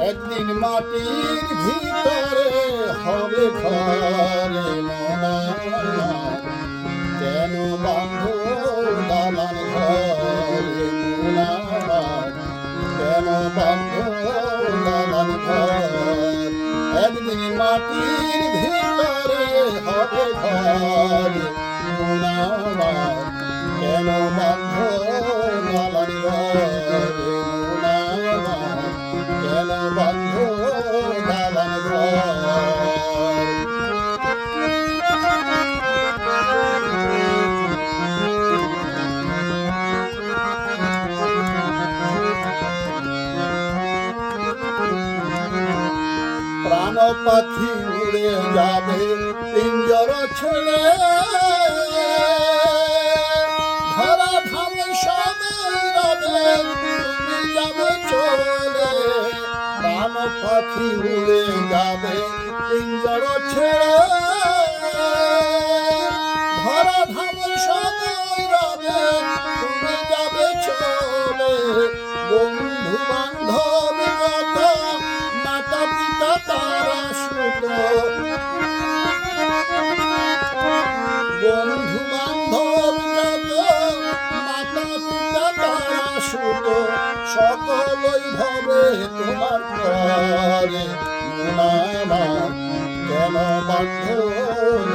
একদিন মাটির ভিতরে হবে ঘরে মনা কেন বাঁধ দালান ঘরে মনা কেন বাঁধ দালান ঘর একদিন মাটির ভিতরে হবে ঘরে মনা কেন বাঁধ দালান ঘরে মনা কেন বাঁধ দালান ঘর প্রাণ পাখি উড়ে যাবে পিঞ্জর ছেড়ে ধরা ধাম সময় রবে তুমি যাবে চলে প্রাণ পাখি উড়ে যাবে পিঞ্জর ছেড়ে ধরা ধাম সময় রবে তুমি যাবে চলে বন্ধু বান্ধব কত মাতা পিতা তারা সুত বন্ধু বান্ধব যত মাতা পিতা তারা সুত সকলই ভাবে তোমার পরে মোনা কেন বাঁধ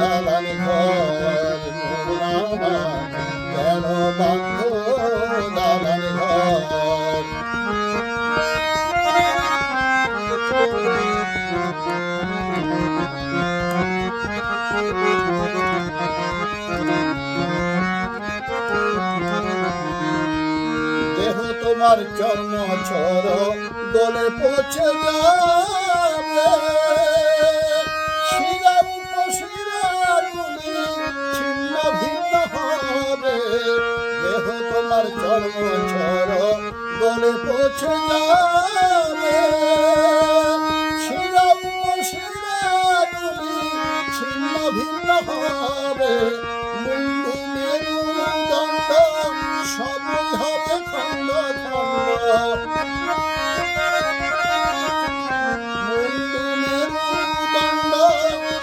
দালান ঘর মোনা কেন বাঁধ দালান ঘর দেহ তোমার চর্ম ছর দলে পৌঁছে যাবে শিরা উপশিরা গুলি ছিন্ন ভিন্ন হবে দেহ তোমার চর্ম ছর দলে পৌঁছে যাবে শিরা উপশিরা গুলি ছিন্ন ভিন্ন হবে মুন্ডু মেরু দণ্ড সবই হবে খণ্ড খণ্ড মুন্ডু মেরু দণ্ড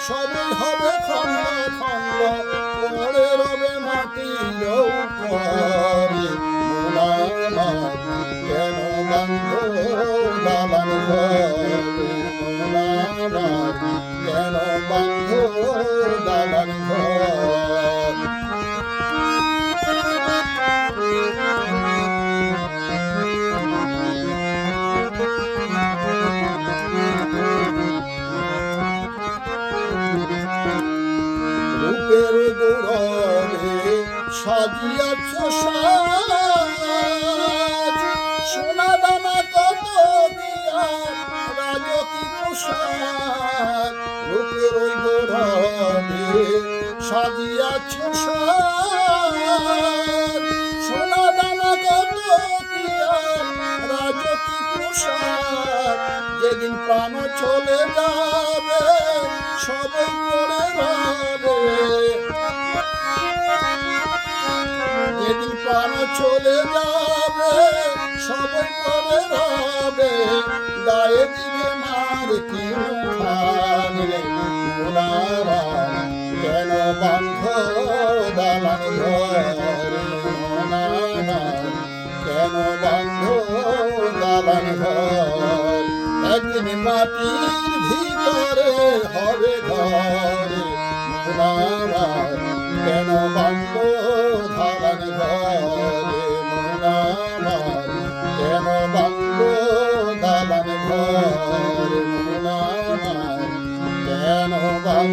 সবই হবে খণ্ড খণ্ড পড়ে রবে মাটির উপরে মোনা কেন বাঁধ দালান ঘরে মোনা কেন বাঁধ দালান ঘর রূপের গৌরবে সাজিয়াছ সাজ সোনা দানা কত দিয়া রাজকি পোশাক রূপের ওই গৌরবে সাজিয়াছ সাজ সোনা দানা কত দিয়া রাজকি পোশাক যেদিন প্রাণ চলে যাবে সবাই পড়ে রবে যেদিন প্রাণ চলে যাবে সবাই পড়ে রবে গায়ে দিবে মার কিনে মোনারা কেন বাঁধ দালান ঘরে মোনারা কেন বাঁধ দালান ঘর একদিন মাটির ভিতরে হবে ঘরে মোনারা কেন বাঁধ দালান ঘরে মোনারা কেন বাঁধ দালান ঘরে মোনারা কেন বাঁধ